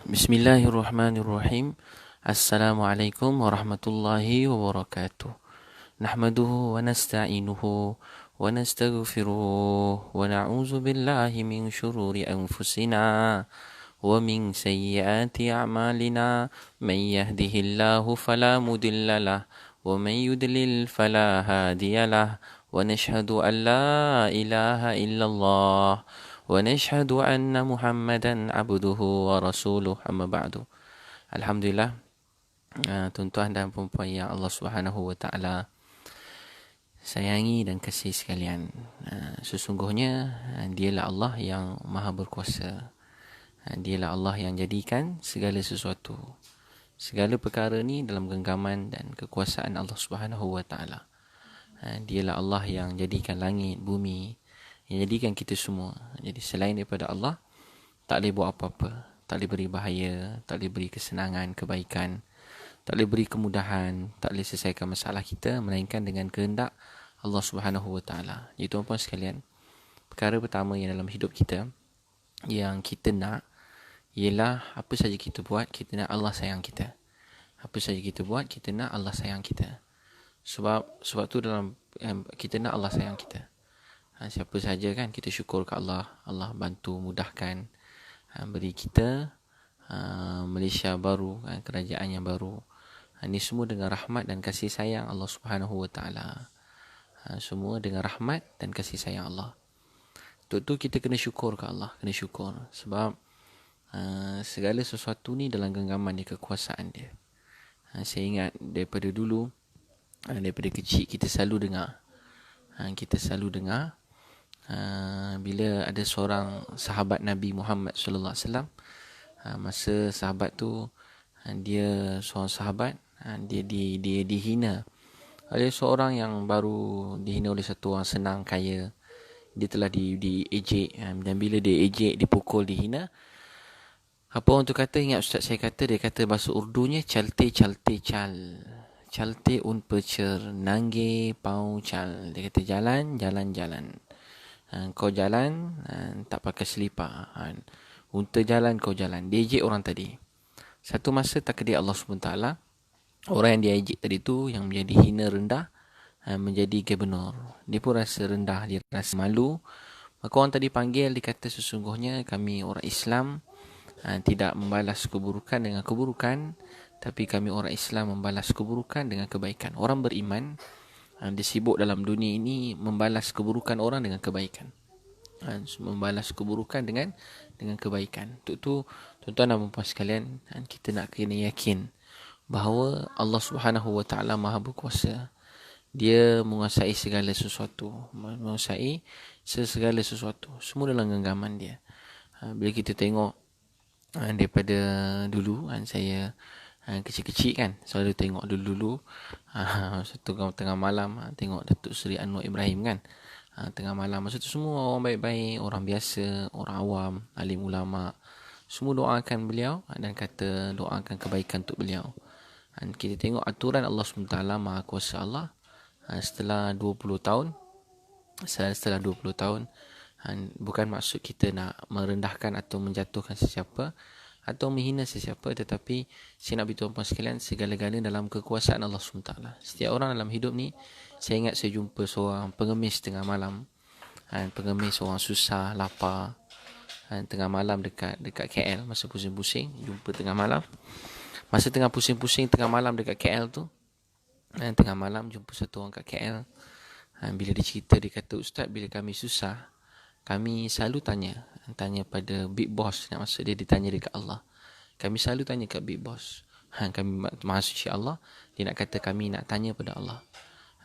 Bismillahirrahmanirrahim. Assalamualaikum warahmatullahi wabarakatuh. Nahmaduhu wa nasta'inuhu wa nastaghfiruh wa na'udzu billahi min shururi anfusina wa min sayyiati a'malina. Man yahdihillahu fala mudilla lah wa man yudlil fala hadiyalah. Wa nashhadu an la ilaha illallah ونشهد أن محمدا عبده ورسوله أما بعد. Alhamdulillah, tuan-tuan dan puan-puan yang Allah Subhanahu wa taala sayangi dan kasih sekalian. Sesungguhnya dialah Allah yang Maha berkuasa. Dialah Allah yang jadikan segala sesuatu, segala perkara ni dalam genggaman dan kekuasaan Allah Subhanahu wa taala. Dialah Allah yang jadikan langit, bumi, yang jadikan kita semua. Jadi selain daripada Allah, tak boleh buat apa-apa. Tak boleh beri bahaya, tak boleh beri kesenangan, kebaikan, tak boleh beri kemudahan, tak boleh selesaikan masalah kita melainkan dengan kehendak Allah Subhanahu wa taala. Jadi tuan-puan sekalian, perkara pertama yang dalam hidup kita yang kita nak ialah apa saja kita buat, kita nak Allah sayang kita. Apa saja kita buat, kita nak Allah sayang kita. Sebab tu dalam kita nak Allah sayang kita. Siapa saja kan kita syukur ke Allah, Allah bantu mudahkan, beri kita Malaysia baru, kerajaan yang baru. Ini semua dengan rahmat dan kasih sayang Allah Subhanahu wa taala. Semua dengan rahmat dan kasih sayang Allah. Untuk tu kita kena syukur ke Allah, kena syukur sebab segala sesuatu ni dalam genggaman dia, kekuasaan dia. Saya ingat daripada dulu, daripada kecil kita selalu dengar bila ada seorang sahabat Nabi Muhammad sallallahu alaihi wasallam, masa sahabat tu dia seorang sahabat, dia dihina oleh seorang yang baru, dihina oleh satu orang senang kaya. Dia telah diejek, dan bila dia ejek, dipukul, dihina, apa orang tu kata? Ingat ustaz saya kata, dia kata bahasa Urdunya chalte un pecer nangge pau cal. Dia kata jalan. Kau jalan, tak pakai selipar. Unta jalan, kau jalan. Dia ejek orang tadi. Satu masa takdir Allah SWT, orang yang dia ejek tadi tu, yang menjadi hina rendah, menjadi gubernur. Dia pun rasa rendah, dia rasa malu. Maka orang tadi panggil, dia kata sesungguhnya kami orang Islam tidak membalas keburukan dengan keburukan, tapi kami orang Islam membalas keburukan dengan kebaikan. Orang beriman dia sibuk dalam dunia ini membalas keburukan orang dengan kebaikan. Membalas keburukan dengan kebaikan. Untuk tu tuan-tuan dan puan sekalian, kita nak kena yakin bahawa Allah Subhanahu wa taala Maha berkuasa. Dia menguasai segala sesuatu, segala sesuatu, semua dalam genggaman dia. Bila kita tengok daripada dulu, saya kecil-kecil kan, selalu tengok dulu satu tengah malam tengok Datuk Seri Anwar Ibrahim kan, tengah malam masa tu semua orang baik-baik, orang biasa, orang awam, alim ulama, semua doakan beliau dan kata doakan kebaikan untuk beliau. Dan kita tengok aturan Allah SWT, Maha Kuasa Allah, setelah 20 tahun, bukan maksud kita nak merendahkan atau menjatuhkan sesiapa atau menghina sesiapa, tetapi saya nak beritahu tuan-tuan sekalian, segala-galanya dalam kekuasaan Allah SWT. Setiap orang dalam hidup ni, saya ingat saya jumpa seorang pengemis tengah malam, pengemis, orang susah, lapar, tengah malam dekat KL, masa pusing-pusing, jumpa tengah malam. Masa tengah pusing-pusing tengah malam dekat KL tu, tengah malam jumpa satu orang kat KL. Bila dia cerita, dia kata, ustaz, bila kami susah, kami selalu tanya pada Big Boss. Maksud dia ditanya dekat Allah. Kami selalu tanya kat Big Boss. Kami Maha Suci Allah, dia nak kata kami nak tanya pada Allah.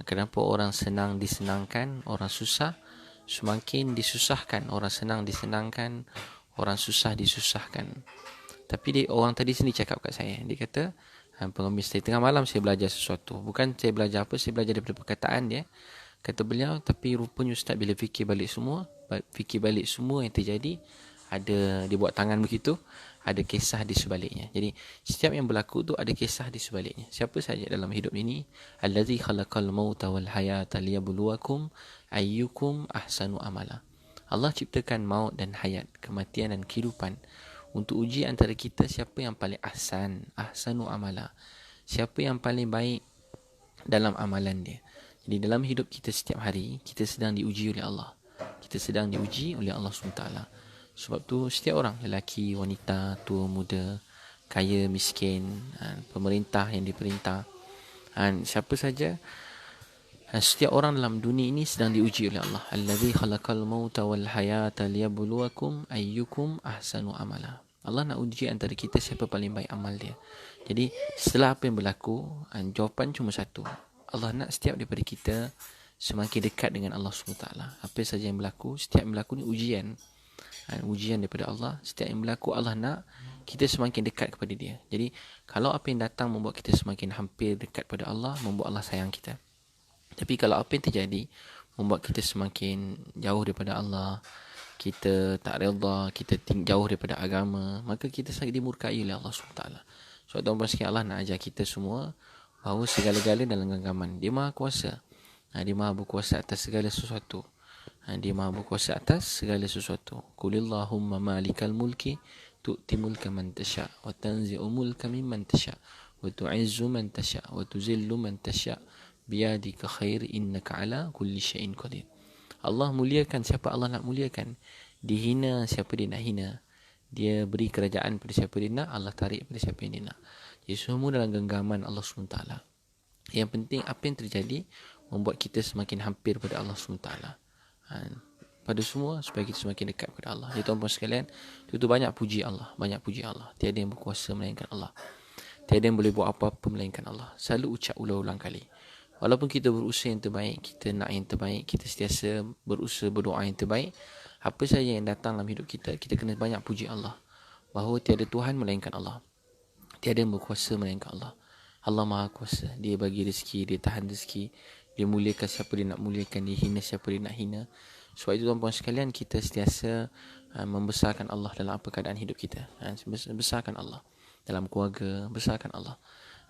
Kenapa orang senang disenangkan, orang susah semakin disusahkan, orang senang disenangkan, orang susah disusahkan. Tapi orang tadi sini cakap kat saya, dia kata, pengemis saya tengah malam saya belajar sesuatu. Bukan saya belajar apa, saya belajar daripada perkataan dia. Kata beliau, tapi rupanya ustaz bila fikir balik semua yang terjadi, ada dia buat tangan begitu, ada kisah di sebaliknya. Jadi setiap yang berlaku tu ada kisah di sebaliknya. Siapa saja dalam hidup ini, allazi khalaqal mauta wal hayata liyabluwakum ayyukum ahsanu amala. Allah ciptakan maut dan hayat, kematian dan kehidupan untuk uji antara kita siapa yang paling ahsanu amala, siapa yang paling baik dalam amalan dia. Jadi dalam hidup kita setiap hari, kita sedang diuji oleh Allah. Kita sedang diuji oleh Allah SWT. Sebab tu setiap orang, lelaki, wanita, tua, muda, kaya, miskin, pemerintah yang diperintah, siapa saja, setiap orang dalam dunia ini sedang diuji oleh Allah. Allazi khalaqal mauta wal hayata liyabluwakum ayyukum ahsanu amala. Allah nak uji antara kita siapa paling baik amal dia. Jadi setelah apa yang berlaku, jawapan cuma satu. Allah nak setiap daripada kita semakin dekat dengan Allah SWT. Apa saja yang berlaku, setiap yang berlaku ni ujian. Ujian daripada Allah. Setiap yang berlaku, Allah nak kita semakin dekat kepada dia. Jadi kalau apa yang datang membuat kita semakin hampir dekat pada Allah, membuat Allah sayang kita. Tapi kalau apa yang terjadi membuat kita semakin jauh daripada Allah, kita tak redha, kita jauh daripada agama, maka kita sangat dimurkai oleh Allah SWT. Sebab tuan-tuan sekalian, Allah nak ajar kita semua bahawa segala-gala dalam genggaman. Dia Maha Kuasa. Dia Maha Berkuasa atas segala sesuatu. Dia Maha Berkuasa atas segala sesuatu. Qulillahumma malikal mulki tu'ti mulka man tasha' wa tanzi'u mulka mimman tasha' wa tu'izzu man tasha' wa tuzillu man tasha' biyadika khair innaka ala kulli syai'in qadir. Allah muliakan siapa Allah nak muliakan. Dihina siapa dia nak hina. Dia beri kerajaan pada siapa dia nak, Allah tarik pada siapa yang dia nak. Jadi semua dalam genggaman Allah SWT. Yang penting apa yang terjadi membuat kita semakin hampir pada Allah SWT. Pada semua supaya kita semakin dekat pada Allah. Jadi tuan-tuan sekalian, itu banyak puji Allah, banyak puji Allah. Tiada yang berkuasa melainkan Allah. Tiada yang boleh buat apa-apa melainkan Allah. Selalu ucap ulang-ulang kali. Walaupun kita berusaha yang terbaik, kita nak yang terbaik, kita sentiasa berusaha berdoa yang terbaik, apa saja yang datang dalam hidup kita, kita kena banyak puji Allah. Bahawa tiada Tuhan melainkan Allah. Tiada yang berkuasa melainkan Allah. Allah Maha Kuasa. Dia bagi rezeki, dia tahan rezeki. Dia muliakan siapa dia nak muliakan, dia hina siapa dia nak hina. Sebab itu tuan-tuan sekalian, kita sentiasa membesarkan Allah dalam apa keadaan hidup kita. Besarkan Allah dalam keluarga, besarkan Allah.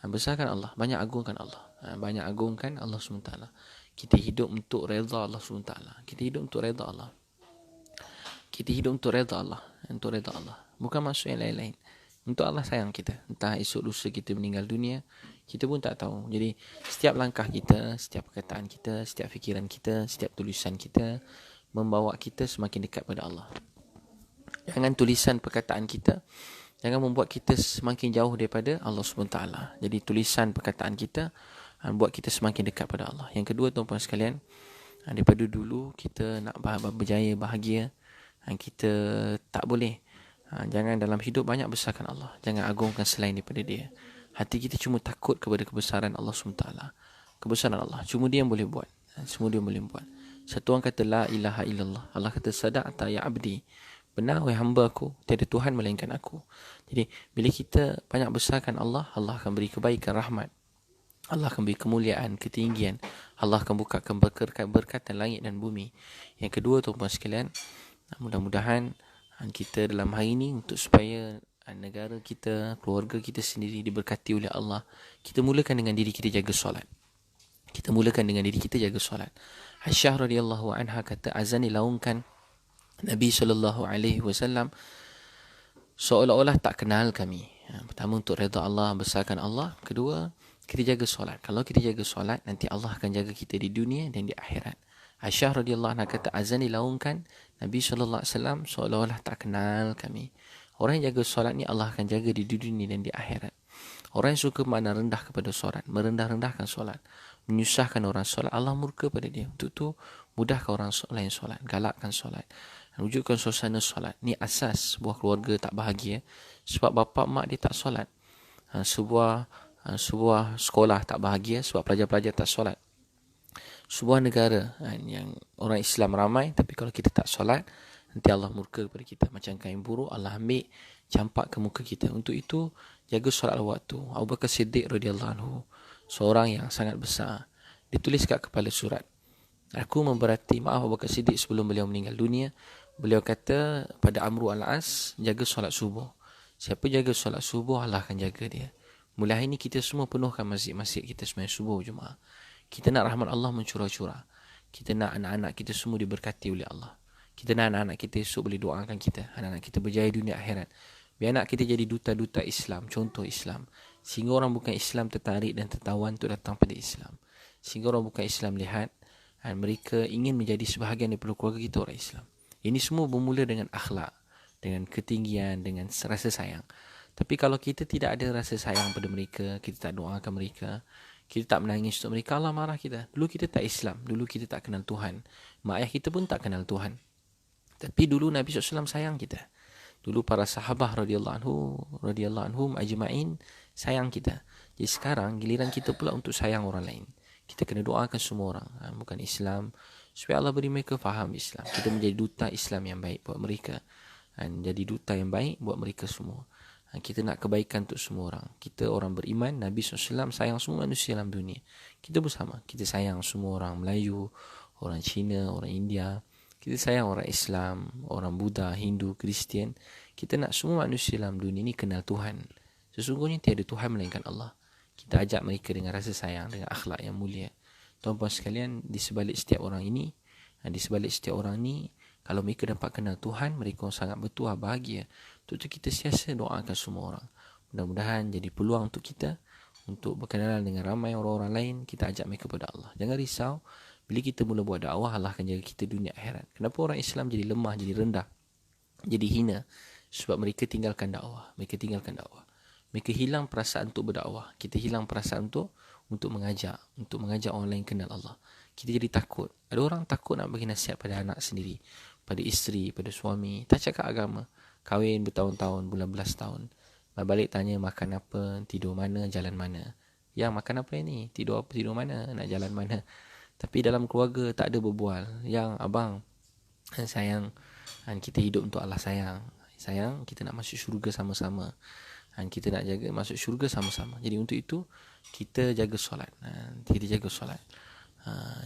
Besarkan Allah, banyak agungkan Allah. Banyak agungkan Allah SWT. Kita hidup untuk redha Allah SWT. Kita hidup untuk redha Allah. Kita hidup untuk redha Allah. Untuk redha Allah. Bukan maksud yang lain-lain. Untuk Allah sayang kita. Entah esok lusa kita meninggal dunia, kita pun tak tahu. Jadi setiap langkah kita, setiap perkataan kita, setiap fikiran kita, setiap tulisan kita membawa kita semakin dekat pada Allah. Jangan tulisan perkataan kita jangan membuat kita semakin jauh daripada Allah SWT. Jadi tulisan perkataan kita buat kita semakin dekat pada Allah. Yang kedua tuan-tuan sekalian, daripada dulu kita nak berjaya, bahagia, kita tak boleh. Jangan dalam hidup banyak besarkan Allah. Jangan agungkan selain daripada dia. Hati kita cuma takut kepada kebesaran Allah SWT. Kebesaran Allah. Cuma dia yang boleh buat. Semua dia yang boleh buat. Satu orang kata la ilaha illallah. Allah kata sadaqta ya abdi. Benar wahai hamba aku, tiada Tuhan melainkan aku. Jadi bila kita banyak besarkan Allah, Allah akan beri kebaikan, rahmat. Allah akan beri kemuliaan, ketinggian. Allah akan bukakan berkatan langit dan bumi. Yang kedua tuan-tuan sekalian, mudah-mudahan kita dalam hari ini untuk supaya negara kita, keluarga kita sendiri diberkati oleh Allah, kita mulakan dengan diri kita jaga solat. Kita mulakan dengan diri kita jaga solat. Aisyah radhiyallahu anha kata, azan dilaungkan Nabi SAW seolah-olah tak kenal kami. Pertama untuk redha Allah, besarkan Allah. Kedua, kita jaga solat. Kalau kita jaga solat, nanti Allah akan jaga kita di dunia dan di akhirat. Aisyah radhiyallahu anha kata, azan dilaungkan Nabi SAW seolah-olah tak kenal kami. Orang yang jaga solat ni Allah akan jaga di dunia dan di akhirat. Orang yang suka mana rendah kepada solat, merendah-rendahkan solat, menyusahkan orang solat, Allah murka pada dia. Untuk tu mudahkan orang lain solat, galakkan solat, wujudkan suasana solat. Ni asas sebuah keluarga tak bahagia. Sebab bapa mak dia tak solat. Sebuah sekolah tak bahagia sebab pelajar-pelajar tak solat. Sebuah negara yang orang Islam ramai, tapi kalau kita tak solat, nanti Allah murka kepada kita. Macam kain buruk, Allah ambil campak ke muka kita. Untuk itu jaga solat waktu. Abu Bakar Siddiq radhiyallahu anhu, seorang yang sangat besar, ditulis kat kepala surat. Aku memberati, maaf Abu Bakar Siddiq sebelum beliau meninggal dunia, beliau kata pada Amru al-As, jaga solat subuh. Siapa jaga solat subuh, Allah akan jaga dia. Mulai hari ini kita semua penuhkan masjid-masjid kita sembahyang subuh Jumaat. Kita nak rahmat Allah mencurah-curah. Kita nak anak-anak kita semua diberkati oleh Allah. Kita nak anak-anak kita esok boleh doakan kita. Anak-anak kita berjaya dunia akhirat. Biar nak kita jadi duta-duta Islam, contoh Islam. Sehingga orang bukan Islam tertarik dan tertawan untuk datang pada Islam. Sehingga orang bukan Islam lihat dan mereka ingin menjadi sebahagian daripada keluarga kita orang Islam. Ini semua bermula dengan akhlak, dengan ketinggian, dengan rasa sayang. Tapi kalau kita tidak ada rasa sayang pada mereka, kita tak doakan mereka, kita tak menangis untuk mereka, Allah marah kita. Dulu kita tak Islam, dulu kita tak kenal Tuhan. Mak ayah kita pun tak kenal Tuhan. Tapi dulu Nabi SAW sayang kita. Dulu para sahabah radhiyallahu anhum ajma'in sayang kita. Jadi sekarang giliran kita pula untuk sayang orang lain. Kita kena doakan semua orang, bukan Islam, supaya Allah beri mereka faham Islam. Kita menjadi duta Islam yang baik buat mereka. Dan jadi duta yang baik buat mereka semua. Kita nak kebaikan untuk semua orang. Kita orang beriman, Nabi SAW sayang semua manusia dalam dunia. Kita bersama. Kita sayang semua orang Melayu, orang Cina, orang India. Kita sayang orang Islam, orang Buddha, Hindu, Kristian. Kita nak semua manusia dalam dunia ini kenal Tuhan. Sesungguhnya tiada Tuhan melainkan Allah. Kita ajak mereka dengan rasa sayang, dengan akhlak yang mulia. Tuan-tuan sekalian, di sebalik setiap orang ini, kalau mereka dapat kenal Tuhan, mereka sangat bertuah bahagia. Untuk itu kita siasa doakan semua orang. Mudah-mudahan jadi peluang untuk kita untuk berkenalan dengan ramai orang-orang lain. Kita ajak mereka kepada Allah. Jangan risau, bila kita mula buat dakwah, Allah akan jaga kita dunia akhirat. Kenapa orang Islam jadi lemah, jadi rendah, jadi hina? Sebab mereka tinggalkan dakwah. Mereka hilang perasaan untuk berdakwah. Kita hilang perasaan untuk mengajak orang lain kenal Allah. Kita jadi takut. Ada orang takut nak bagi nasihat pada anak sendiri, pada isteri, pada suami. Tak cakap agama. Kahwin bertahun-tahun, bulan belas tahun. Balik tanya makan apa, tidur mana, jalan mana. Yang makan apa ini? Tidur apa, tidur mana, nak jalan mana. Tapi dalam keluarga tak ada berbual. Yang abang, sayang, kita hidup untuk Allah sayang. Sayang, kita nak masuk syurga sama-sama. Kita nak jaga masuk syurga sama-sama. Jadi untuk itu, kita jaga solat.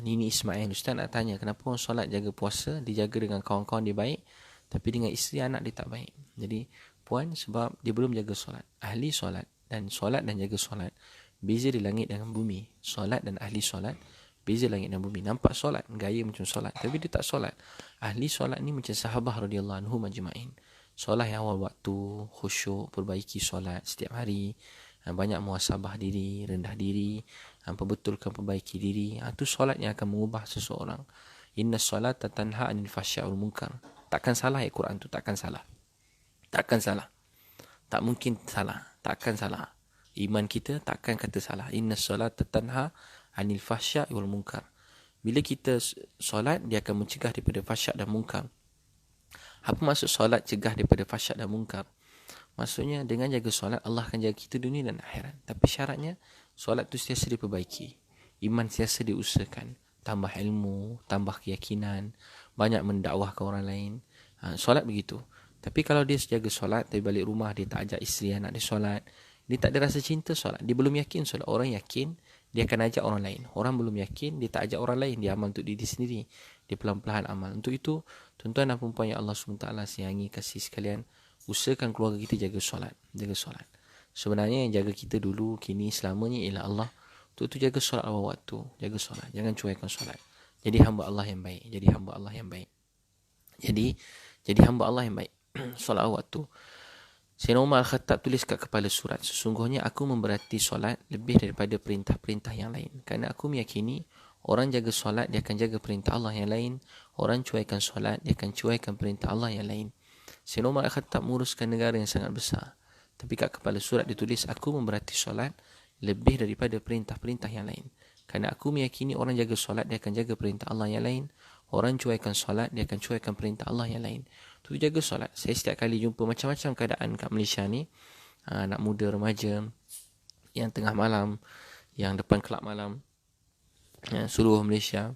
Nini Ismail, Ustaz nak tanya, kenapa orang solat jaga puasa, dia jaga dengan kawan-kawan dia baik, tapi dengan isteri anak dia tak baik. Jadi puan, sebab dia belum jaga solat. Ahli solat dan jaga solat beza di langit dengan bumi. Solat dan ahli solat beza langit dan bumi. Nampak solat, gaya macam solat, tapi dia tak solat. Ahli solat ni macam sahabah radhiyallahu anhum ajma'in. Solat yang awal waktu, khusyuk, perbaiki solat setiap hari, banyak muhasabah diri, rendah diri, perbetulkan, perbaiki diri. Itu solat yang akan mengubah seseorang. Inna solata tanha anil fahsya wal munkar. Takkan salah Al-Quran tu, takkan salah. Tak mungkin salah, takkan salah. Iman kita takkan kata salah. Inna solata tanha anil fahsya wal munkar. Bila kita solat, dia akan mencegah daripada fahsyak dan munkar. Apa maksud solat cegah daripada fahsyak dan munkar? Maksudnya dengan jaga solat, Allah akan jaga kita dunia dan akhirat. Tapi syaratnya, solat tu sentiasa diperbaiki. Iman sentiasa diusahakan. Tambah ilmu, tambah keyakinan, banyak mendakwah ke orang lain. Solat begitu. Tapi kalau dia jaga solat, tapi balik rumah dia tak ajak isteri anak dia solat, dia tak ada rasa cinta solat, dia belum yakin solat. Orang yakin, dia akan ajak orang lain. Orang belum yakin, dia tak ajak orang lain, dia amal untuk diri sendiri. Dia pelan-pelan amal. Untuk itu, tuan-tuan dan perempuan yang Allah SWT sayangi, kasih sekalian, usahakan keluarga kita jaga solat. Sebenarnya yang jaga kita dulu, kini, selamanya ialah Allah. Untuk itu jaga solat awal waktu, jaga solat, jangan cuaikan solat. Jadi hamba Allah yang baik. Jadi hamba Allah yang baik. Solat awal waktu. Sayyidina Umar Al-Khattab tulis kat kepala surat, sesungguhnya aku memberati solat lebih daripada perintah-perintah yang lain. Kerana aku meyakini orang jaga solat, dia akan jaga perintah Allah yang lain. Orang cuaikan solat, dia akan cuaikan perintah Allah yang lain. Sayyidina Umar Al-Khattab menguruskan negara yang sangat besar. Tapi kat kepala surat ditulis, aku memberati solat lebih daripada perintah-perintah yang lain. Kerana aku meyakini orang jaga solat, dia akan jaga perintah Allah yang lain. Orang cuaikan solat, dia akan cuaikan perintah Allah yang lain. Itu jaga solat. Saya setiap kali jumpa macam-macam keadaan kat Malaysia ni, anak muda, remaja, yang tengah malam, yang depan kelab malam, seluruh Malaysia,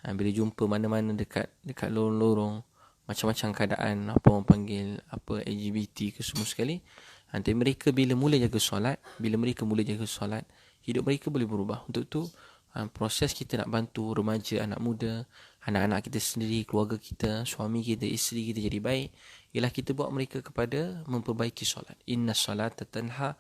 bila jumpa mana-mana dekat lorong-lorong, macam-macam keadaan, apa orang panggil, apa LGBT ke semua sekali. Nanti mereka bila mula jaga solat, hidup mereka boleh berubah. Untuk tu proses kita nak bantu remaja, anak muda, anak-anak kita sendiri, keluarga kita, suami kita, isteri kita jadi baik, ialah kita bawa mereka kepada memperbaiki solat. Inna solata tanha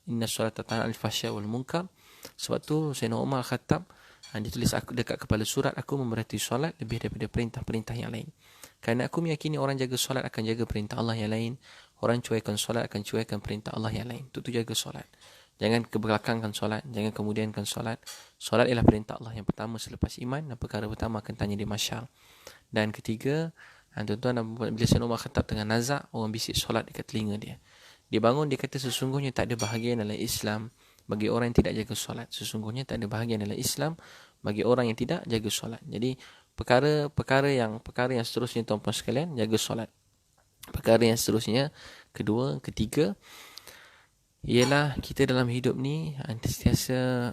anil fahsya wal munkar. Sebab tu Sayyidina Umar Khattab, dia tulis aku dekat kepala surat, aku memberati solat lebih daripada perintah-perintah yang lain. Kerana aku meyakini orang jaga solat akan jaga perintah Allah yang lain. Orang cuaikan solat akan cuaikan perintah Allah yang lain. Itu jaga solat. Jangan kebelakangkan solat, jangan kemudiankan solat. Solat ialah perintah Allah yang pertama selepas iman, dan perkara pertama akan tanya di masyar. Dan ketiga, tuan-tuan dan puan-puan, bila Sayyidina Umar Khattab tengah nazak, orang bisik solat dekat telinga dia. Dia bangun, dia kata sesungguhnya tak ada bahagian dalam Islam bagi orang yang tidak jaga solat. Sesungguhnya tak ada bahagian dalam Islam bagi orang yang tidak jaga solat. Jadi perkara yang seterusnya tuan-puan sekalian, jaga solat. Perkara yang seterusnya, kedua, ketiga, ialah kita dalam hidup ni sentiasa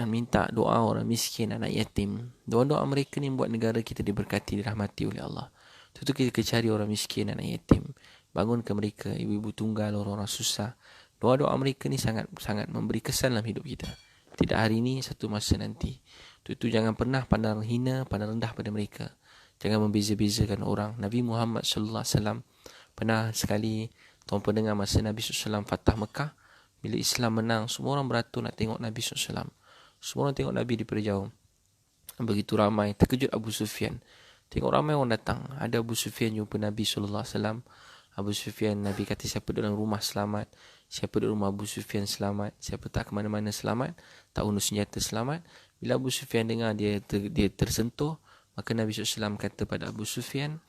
minta doa orang miskin, anak yatim. Doa-doa mereka ni buat negara kita diberkati, dirahmati oleh Allah. Tentu kita cari orang miskin, anak yatim, bangunkan mereka, ibu-ibu tunggal, orang-orang susah. Doa-doa mereka ni sangat memberi kesan dalam hidup kita. Tidak hari ini, satu masa nanti. Itu jangan pernah pandang hina, pandang rendah pada mereka. Jangan membeza-bezakan orang. Nabi Muhammad SAW pernah sekali, tuan pendengar, masa Nabi SAW Fatah Mekah, bila Islam menang, semua orang beratur nak tengok Nabi SAW. Semua orang tengok Nabi daripada jauh. Begitu ramai, terkejut Abu Sufyan. Tengok ramai orang datang. Ada Abu Sufyan jumpa Nabi SAW. Abu Sufyan, Nabi kata siapa dalam rumah selamat, siapa di rumah Abu Sufyan selamat, siapa tak ke mana-mana selamat, tak undur senjata selamat. Bila Abu Sufyan dengar dia tersentuh, maka Nabi SAW kata pada Abu Sufyan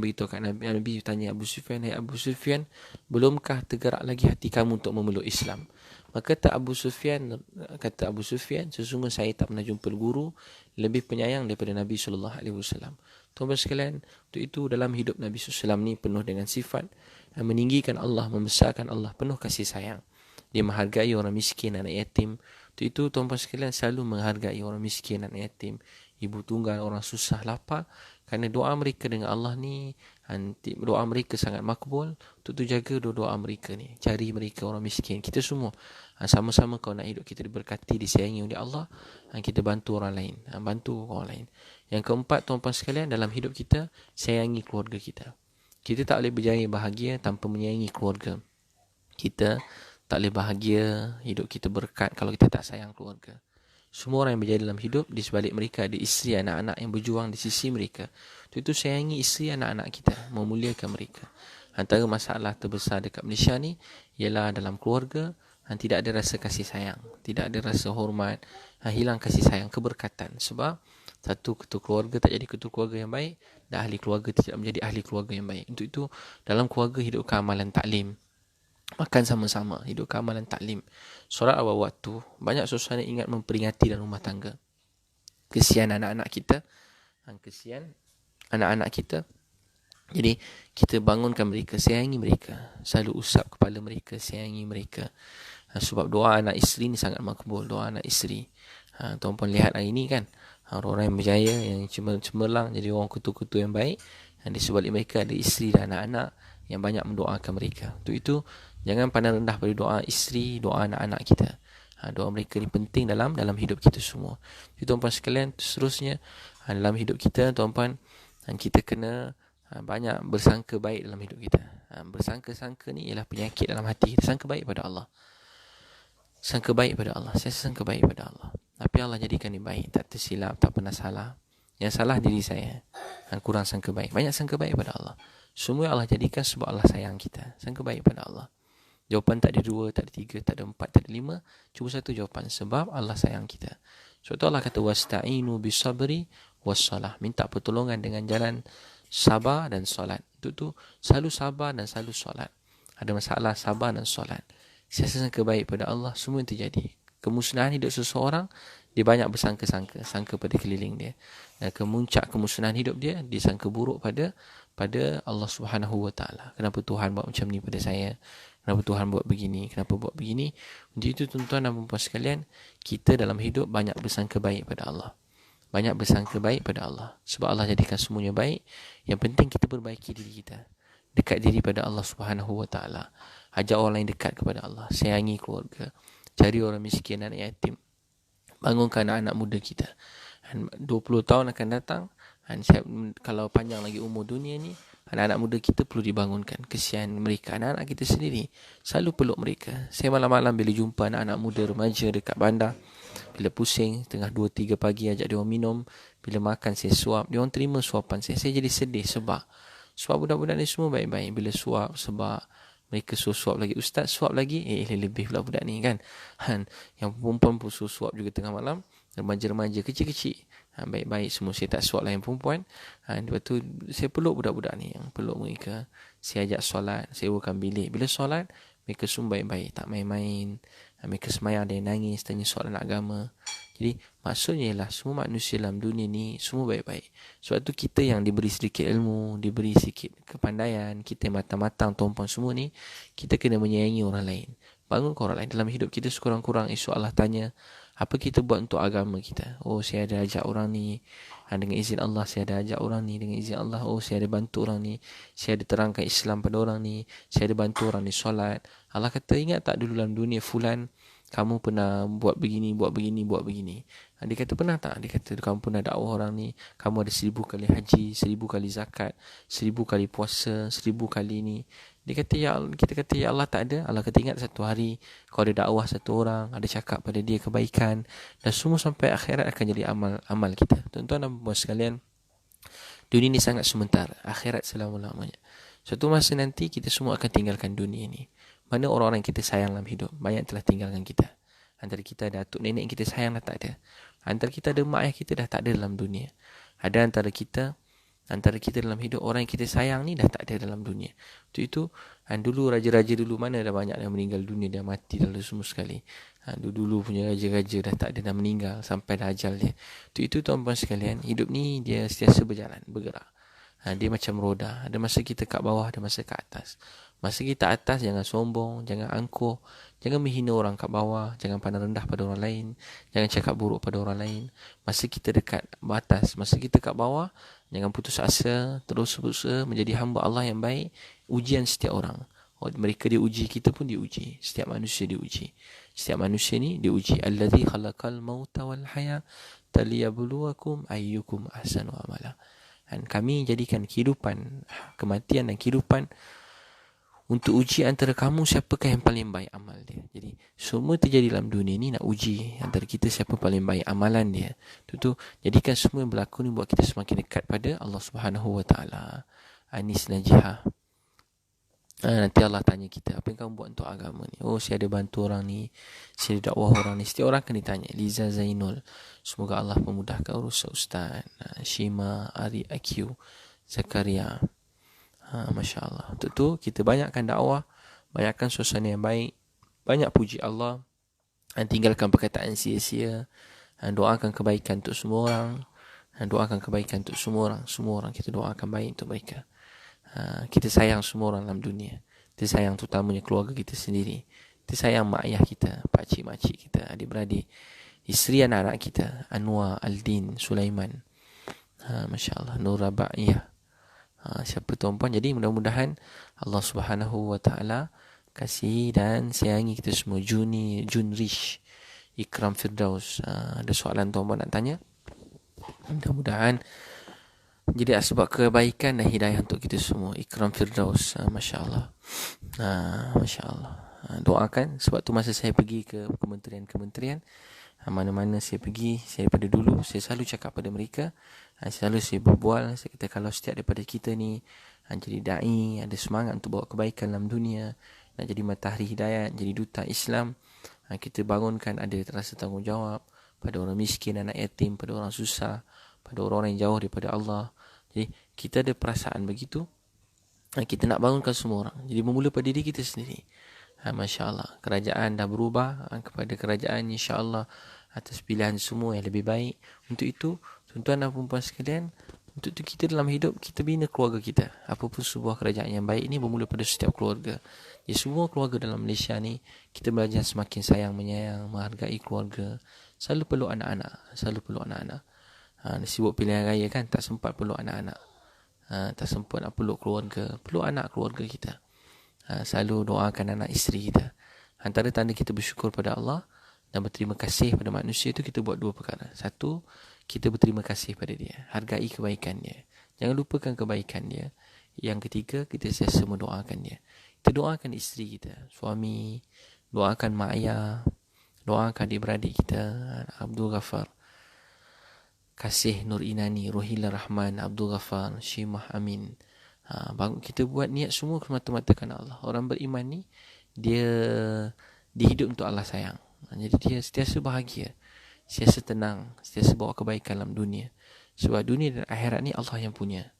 beritahu kat Nabi. Nabi tanya Abu Sufyan, "Hai Abu Sufyan, belumkah tergerak lagi hati kamu untuk memeluk Islam?" Maka kata Abu Sufyan, sesungguhnya saya tak pernah jumpa guru lebih penyayang daripada Nabi SAW. Tuan-tuan sekalian, untuk itu dalam hidup Nabi SAW ni penuh dengan sifat meninggikan Allah, membesarkan Allah, penuh kasih sayang. Dia menghargai orang miskin, anak yatim. Untuk itu tuan-tuan sekalian selalu menghargai orang miskin, anak yatim, ibu tunggal, orang susah, lapar. Kerana doa mereka dengan Allah ni, doa mereka sangat makbul. Untuk tu jaga doa mereka ni. Cari mereka orang miskin. Kita semua sama-sama kalau nak hidup kita diberkati, disayangi oleh Allah, kita bantu orang lain. Bantu orang lain. Yang keempat, tuan-tuan sekalian, dalam hidup kita, sayangi keluarga kita. Kita tak boleh berjaya bahagia tanpa menyayangi keluarga. Kita tak boleh bahagia, hidup kita berkat kalau kita tak sayang keluarga. Semua orang yang berjaya dalam hidup, di sebalik mereka ada isteri, anak-anak yang berjuang di sisi mereka. Itu sayangi isteri, anak-anak kita, memuliakan mereka. Antara masalah terbesar dekat Malaysia ni ialah dalam keluarga, tidak ada rasa kasih sayang, tidak ada rasa hormat, hilang kasih sayang, keberkatan. Sebab satu, ketua keluarga tak jadi ketua keluarga yang baik, dan ahli keluarga tidak menjadi ahli keluarga yang baik. Untuk itu dalam keluarga hidupkan amalan taklim. Makan sama-sama, hidupkan amalan taklim. Solat awal waktu. Banyak suasana ingat memperingati dalam rumah tangga. Kesian anak-anak kita. Kesian anak-anak kita. Jadi kita bangunkan mereka, sayangi mereka. Selalu usap kepala mereka, sayangi mereka. Sebab doa anak isteri ni sangat makbul. Doa anak isteri. Tuan-puan lihat hari ni kan, orang-orang yang berjaya, yang cemerlang, jadi orang ketua-ketua yang baik. Di sebalik mereka ada isteri dan anak-anak yang banyak mendoakan mereka. Untuk itu jangan pandang rendah pada doa isteri, doa anak-anak kita. Doa mereka ni penting dalam hidup kita semua. Jadi tuan-puan sekalian, seterusnya dalam hidup kita, tuan-puan, kita kena banyak bersangka baik dalam hidup kita. Bersangka-sangka ni ialah penyakit dalam hati. Kita sangka baik pada Allah. Sangka baik pada Allah. Saya sangka baik pada Allah. Tapi Allah jadikan ni baik, tak tersilap, tak pernah salah. Yang salah diri saya, kurang sangka baik. Banyak sangka baik pada Allah. Semua Allah jadikan sebab Allah sayang kita. Sangka baik pada Allah. Jawapan tak ada 2, tak ada 3, tak ada 4, tak ada 5. Cuma satu jawapan. Sebab Allah sayang kita. Sebab tu Allah kata, wasta'inu bisabri wassalah. Minta pertolongan dengan jalan sabar dan solat. Untuk tu selalu sabar dan selalu solat. Ada masalah, sabar dan solat. Saya sangka baik pada Allah, semua yang terjadi. Kemusnahan hidup seseorang, dia banyak bersangka-sangka, sangka pada keliling dia. Dan kemuncak kemusnahan hidup dia, disangka buruk pada Allah Subhanahu Wa Taala. Kenapa Tuhan buat macam ni pada saya? Kenapa Tuhan buat begini? Kenapa buat begini? Untuk itu tuan-tuan dan puan sekalian, kita dalam hidup banyak bersangka baik pada Allah. Banyak bersangka baik pada Allah. Sebab Allah jadikan semuanya baik. Yang penting kita perbaiki diri kita. Dekat diri pada Allah Subhanahu Wa Taala. Ajak orang lain dekat kepada Allah. Sayangi keluarga. Cari orang miskin, anak yatim. Bangunkan anak-anak muda kita. 20 tahun akan datang. Kalau panjang lagi umur dunia ni, anak-anak muda kita perlu dibangunkan. Kesian mereka, anak-anak kita sendiri. Selalu peluk mereka. Saya malam-malam bila jumpa anak-anak muda remaja dekat bandar, bila pusing, tengah 2-3 pagi ajak dia orang minum. Bila makan saya suap, dia orang terima suapan saya. Saya jadi sedih sebab Sebab budak-budak ni semua baik-baik. Bila suap sebab mereka suap lagi, ustaz suap lagi, lebih pula budak ni kan. Yang perempuan pun suap juga tengah malam. Remaja-remaja kecil-kecil, baik-baik semua. Saya tak suap lah yang perempuan. Lepas tu saya peluk budak-budak ni, yang peluk mereka. Saya ajak solat, sewakan bilik. Bila solat, mereka semua baik-baik, tak main-main. Mereka semayang, ada yang nangis, tanya soalan agama. Jadi maksudnya ialah semua manusia dalam dunia ni semua baik-baik. Sebab tu kita yang diberi sedikit ilmu, diberi sedikit kepandaian, kita yang matang-matang, tuan-puan semua ni, kita kena menyayangi orang lain. Bangunkan orang lain dalam hidup kita sekurang-kurang. Esok Allah tanya, apa kita buat untuk agama kita? Oh, saya ada ajak orang ni, dengan izin Allah saya ada ajak orang ni, dengan izin Allah, oh saya ada bantu orang ni, saya ada terangkan Islam pada orang ni, saya ada bantu orang ni solat. Allah kata, ingat tak dulu dalam dunia fulan, kamu pernah buat begini, buat begini, buat begini. Dia kata, pernah tak? Dia kata, kamu pernah dakwah orang ni, kamu ada 1000 kali haji, 1000 kali zakat, 1000 kali puasa, 1000 kali ni. Dia kata, kita kata, ya Allah, tak ada. Allah kata, ingat satu hari kau ada dakwah satu orang, ada cakap pada dia kebaikan, dan semua sampai akhirat akan jadi amal kita. Tuan-tuan dan puan sekalian, dunia ni sangat sementara, akhirat selama-lamanya. Suatu masa nanti kita semua akan tinggalkan dunia ni. Mana orang-orang yang kita sayang dalam hidup, banyak telah tinggalkan kita. Antara kita ada atuk nenek yang kita sayang dah tak ada. Antara kita ada mak ayah kita dah tak ada dalam dunia. Ada antara kita dalam hidup, orang yang kita sayang ni dah tak ada dalam dunia. Itu dulu raja-raja dulu mana dah banyak yang meninggal dunia, dah mati lalu semua sekali. Dulu punya raja-raja dah tak ada, dah meninggal sampai dah ajal dia. Itu tuan-tuan sekalian, hidup ni dia sentiasa berjalan, bergerak. Dia macam roda. Ada masa kita kat bawah, ada masa kat atas. Masa kita atas, jangan sombong, jangan angkuh, jangan menghina orang kat bawah, jangan pandang rendah pada orang lain, jangan cakap buruk pada orang lain. Masa kita dekat atas, masa kita kat bawah, jangan putus asa, terus berusaha menjadi hamba Allah yang baik. Ujian setiap orang. Mereka diuji, kita pun diuji. Setiap manusia diuji. Setiap manusia ni diuji. Allazi khalaqal mauta wal haya liyabluwakum ayyukum ahsanu amala. Dan kami jadikan kehidupan, kematian dan kehidupan untuk uji antara kamu siapakah yang paling baik amal dia. Jadi semua terjadi dalam dunia ni nak uji antara kita siapa paling baik amalan dia. Itu jadikan semua yang berlaku ni buat kita semakin dekat pada Allah Subhanahu Wa Taala. Anis najihah. Nanti Allah tanya kita, apa yang kamu buat untuk agama ni? Oh, saya ada bantu orang ni, saya ada dakwah orang ni. Setiap orang akan ditanya. Liza Zainul, semoga Allah memudahkan urusan Ustaz. Shima, Ari, IQ, Zakaria. Masya Allah. Untuk tu kita banyakkan dakwah, banyakkan suasana yang baik, banyak puji Allah, dan tinggalkan perkataan sia-sia, dan doakan kebaikan untuk semua orang, dan doakan kebaikan untuk semua orang kita doakan baik untuk mereka. Kita sayang semua orang dalam dunia. Kita sayang terutamanya keluarga kita sendiri. Kita sayang mak ayah kita, pakcik makcik kita, adik-beradik, isteri anak-anak kita, Anwar, Aldin, Sulaiman, Masya Allah, Nur Rabaiyah, siapa tuan-puan. Jadi mudah-mudahan Allah Subhanahu Wa Taala kasih dan sayangi kita semua. Junrish, Ikram Firdaus, ada soalan tuan-puan nak tanya? Mudah-mudahan jadi sebab kebaikan dan hidayah untuk kita semua. Ikram Firdaus, Masya Allah, Masya Allah. Doakan. Sebab tu masa saya pergi ke kementerian, mana-mana saya pergi, saya daripada dulu saya selalu cakap pada mereka, selalu saya berbual, saya kata kalau setiap daripada kita ni jadi da'i, ada semangat untuk bawa kebaikan dalam dunia, nak jadi matahari hidayat, jadi duta Islam, kita bangunkan ada rasa tanggungjawab pada orang miskin, anak yatim, pada orang susah, pada orang-orang yang jauh daripada Allah. Jadi kita ada perasaan begitu, kita nak bangunkan semua orang. Jadi bermula pada diri kita sendiri. Masya Allah, kerajaan dah berubah kepada kerajaan insya Allah atas pilihan semua yang lebih baik. Untuk itu tuan-tuan dan perempuan sekalian, untuk itu kita dalam hidup kita bina keluarga kita. Apapun sebuah kerajaan yang baik ini bermula pada setiap keluarga. Jadi semua keluarga dalam Malaysia ni kita belajar semakin sayang menyayang, menghargai keluarga. Selalu peluk anak-anak. Sibuk pilihan raya kan, tak sempat peluk anak-anak, tak sempat nak peluk keluarga. Peluk anak keluarga kita. Selalu doakan anak isteri kita. Antara tanda kita bersyukur pada Allah dan berterima kasih pada manusia itu, kita buat dua perkara. Satu, kita berterima kasih pada dia, hargai kebaikan dia, jangan lupakan kebaikan dia. Yang ketiga, kita sentiasa mendoakan dia. Kita doakan isteri kita, suami, doakan mak ayah, doakan adik-beradik kita, Abdul Ghaffar, Kasih Nur Inani, Rohila Rahman, Abdul Ghaffar, Syimah Amin, Kita buat niat semua semata-mata kerana Allah. Orang beriman ni dia hidup untuk Allah sayang. Jadi dia sentiasa bahagia, sentiasa tenang, sentiasa bawa kebaikan dalam dunia. Sebab dunia dan akhirat ni Allah yang punya.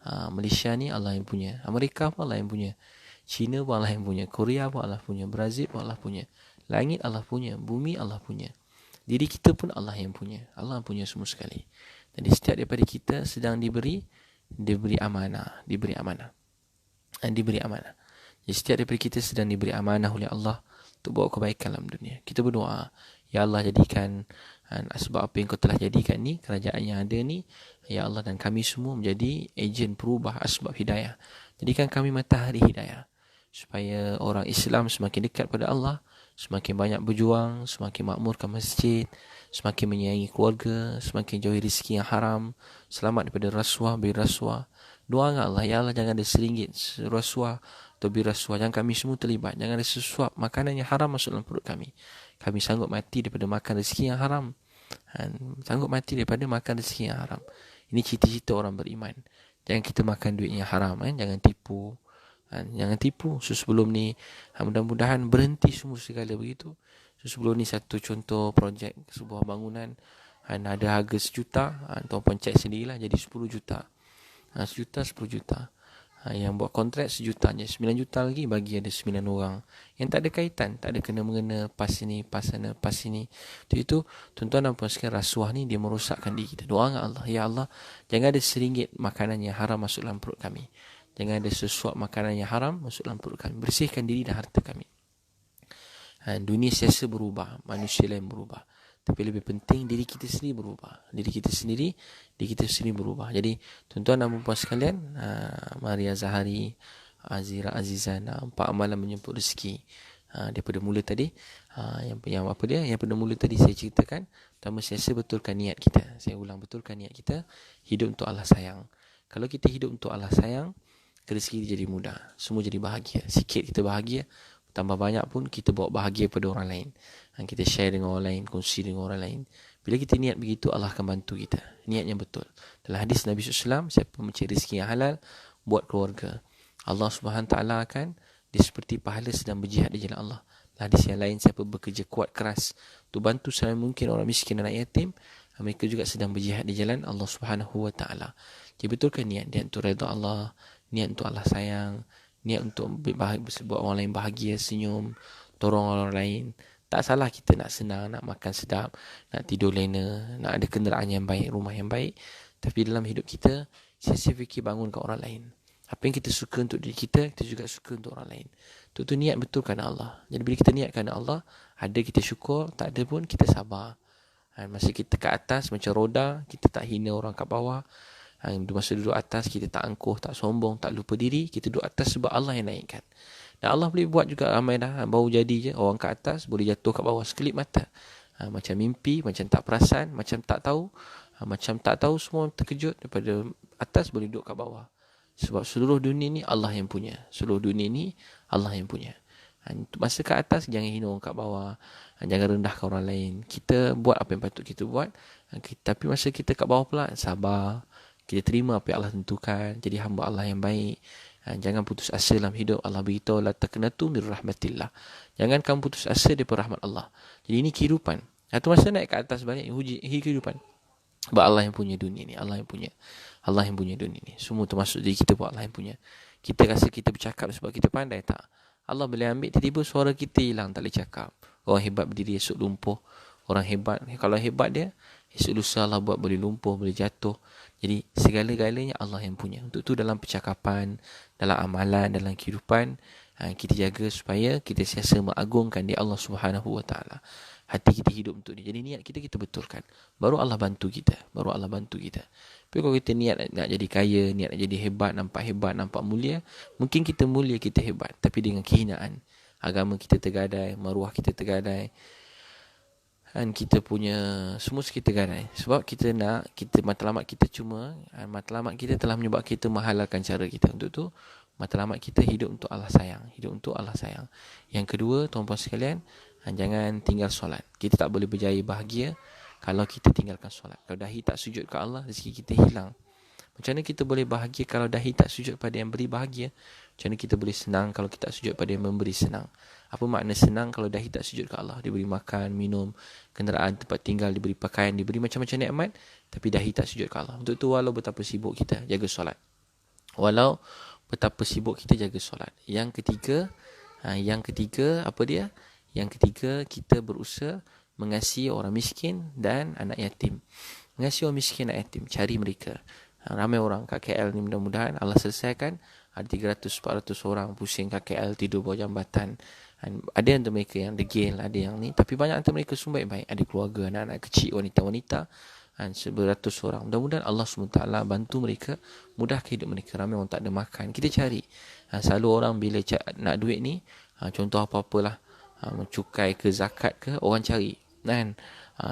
Malaysia ni Allah yang punya, Amerika pun Allah yang punya, China pun Allah yang punya, Korea pun Allah punya, Brazil pun Allah punya, langit Allah punya, bumi Allah punya, diri kita pun Allah yang punya. Allah punya semua sekali. Jadi setiap daripada kita sedang diberi amanah. Jadi setiap daripada kita sedang diberi amanah oleh Allah untuk bawa kebaikan dalam dunia. Kita berdoa, Ya Allah, jadikan sebab apa yang kau telah jadikan ni, kerajaan yang ada ni, Ya Allah, dan kami semua menjadi ejen perubah asbab hidayah. Jadikan kami matahari hidayah, supaya orang Islam semakin dekat pada Allah, semakin banyak berjuang, semakin makmurkan masjid, semakin menyayangi keluarga, semakin jauhi rezeki yang haram, selamat daripada rasuah, birasuah. Doa dengan Allah, Ya Allah, jangan ada seringgit rasuah atau birasuah, jangan kami semua terlibat. Jangan ada sesuap makanan yang haram masuk dalam perut kami. Kami sanggup mati daripada makan rezeki yang haram, sanggup mati daripada makan rezeki yang haram. Ini cita-cita orang beriman. Jangan kita makan duit yang haram, jangan tipu. Jangan tipu. Sebelum ni mudah-mudahan berhenti semua segala begitu. Sebelum ni satu contoh projek sebuah bangunan, ada harga 1 juta, tuan-puan cek sendirilah, jadi 10 juta. 1 juta, 10 juta. Yang buat kontrak 1 juta je, 9 juta lagi bagi ada 9 orang yang tak ada kaitan, tak ada kena-mengena, pas ini, pas sana, pas ini. Itu tuan-tuan dan puan sekalian, rasuah ni dia merosakkan diri kita. Doa dengan Allah, Ya Allah, jangan ada seringgit makanan yang haram masuk dalam perut kami. Jangan ada sesuap makanan yang haram masuk dalam perut kami. Bersihkan diri dan harta kami. Dunia sentiasa berubah, manusia lain berubah, tapi lebih penting diri kita sendiri berubah. Diri kita sendiri berubah. Jadi tuan-tuan dan puan sekalian, Maria Zahari, Azira Azizan, 4 amalan menjemput rezeki. Daripada mula tadi, yang pada mula tadi saya ceritakan, pertama saya betulkan niat kita. Saya ulang, betulkan niat kita hidup untuk Allah sayang. Kalau kita hidup untuk Allah sayang, rezeki jadi mudah, semua jadi bahagia. Sikit kita bahagia, tambah banyak pun kita bawa bahagia pada orang lain. Kita share dengan orang lain, kongsi dengan orang lain. Bila kita niat begitu, Allah akan bantu kita. Niat yang betul. Dalam hadis Nabi SAW, siapa mencari rezeki yang halal, buat keluarga, Allah SWT akan, dia seperti pahala sedang berjihad di jalan Allah. Dalam hadis yang lain, siapa bekerja kuat keras untuk bantu selama mungkin orang miskin dan anak yatim, mereka juga sedang berjihad di jalan Allah SWT. Jadi betulkan niat untuk redha Allah, niat untuk Allah sayang, niat untuk buat orang lain bahagia, senyum, tolong orang lain. Tak salah kita nak senang, nak makan sedap, nak tidur lena, nak ada kenderaan yang baik, rumah yang baik. Tapi dalam hidup kita, saya fikir bangunkan orang lain. Apa yang kita suka untuk diri kita, kita juga suka untuk orang lain. Itu niat betul kerana Allah. Jadi bila kita niat kerana Allah, ada kita syukur, tak ada pun kita sabar. Masa kita kat atas macam roda, kita tak hina orang kat bawah. Masa duduk atas, kita tak angkuh, tak sombong, tak lupa diri. Kita duduk atas sebab Allah yang naikkan. Dan Allah boleh buat juga ramai dah, baru jadi je, orang kat atas boleh jatuh kat bawah sekelip mata. Macam mimpi, macam tak perasan, macam tak tahu, semua terkejut. Daripada atas boleh duduk kat bawah. Sebab seluruh dunia ni Allah yang punya. Masa kat atas, jangan hina orang kat bawah, jangan rendahkan orang lain. Kita buat apa yang patut kita buat. Tapi masa kita kat bawah pula, sabar. Kita terima apa yang Allah tentukan, jadi hamba Allah yang baik. Jangan putus asa dalam hidup. Allah beritahu, la taqnatu min rahmatillah. Jangan kamu putus asa daripada rahmat Allah. Jadi ini kehidupan. Satu masa naik ke atas balik, ini kehidupan. Sebab Allah yang punya dunia ni, Allah yang punya dunia ni. Semua termasuk diri kita buat Allah yang punya. Kita rasa kita bercakap sebab kita pandai, tak. Allah boleh ambil, tiba-tiba suara kita hilang, tak boleh cakap. Orang hebat berdiri, esok lumpuh. Orang hebat, kalau hebat dia, esok lusa Allah buat boleh lumpuh, boleh jatuh. Jadi segala-galanya Allah yang punya. Untuk tu dalam percakapan, dalam amalan, dalam kehidupan, kita jaga supaya kita sentiasa mengagungkan dia Allah Subhanahu Wa Taala. Hati kita hidup untuk dia. Jadi niat kita betulkan. Baru Allah bantu kita. Tapi kalau kita niat nak jadi kaya, niat nak jadi hebat, nampak mulia, mungkin kita mulia, kita hebat, tapi dengan kehinaan. Agama kita tergadai, maruah kita tergadai, dan kita punya semua kita gadai. Sebab matlamat kita telah menyebabkan kita menghalalkan cara kita. Untuk tu matlamat kita hidup untuk Allah sayang. Yang kedua, tuan-puan sekalian, jangan tinggal solat. Kita tak boleh berjaya bahagia kalau kita tinggalkan solat. Kalau dahi tak sujud ke Allah, rezeki kita hilang. Macam mana kita boleh bahagia kalau dahi tak sujud pada yang beri bahagia? Macam mana kita boleh senang kalau kita tak sujud pada yang memberi senang? Apa makna senang kalau dahi tak sujud ke Allah? Diberi makan, minum, kenderaan, tempat tinggal, diberi pakaian, diberi macam-macam nikmat, tapi dahi tak sujud ke Allah. Untuk itu walau betapa sibuk kita jaga solat. Walau betapa sibuk kita jaga solat. Yang ketiga apa dia? Yang ketiga, kita berusaha mengasihi orang miskin dan anak yatim. Mengasihi orang miskin dan anak yatim, cari mereka. Ramai orang kat KL ni, mudah-mudahan Allah selesaikan. Ada 300-400 orang pusing kat KL, tidur bawah jambatan. Ada antara mereka yang degil, ada yang ni. Tapi banyak antara mereka semua baik-baik. Ada keluarga, anak-anak kecil, wanita-wanita. Beratus orang. Mudah-mudahan Allah SWT bantu mereka, mudahkan hidup mereka. Ramai orang tak ada makan. Kita cari. Selalu orang bila nak duit ni, contoh apa-apalah, cukai ke zakat ke, orang cari. Kan?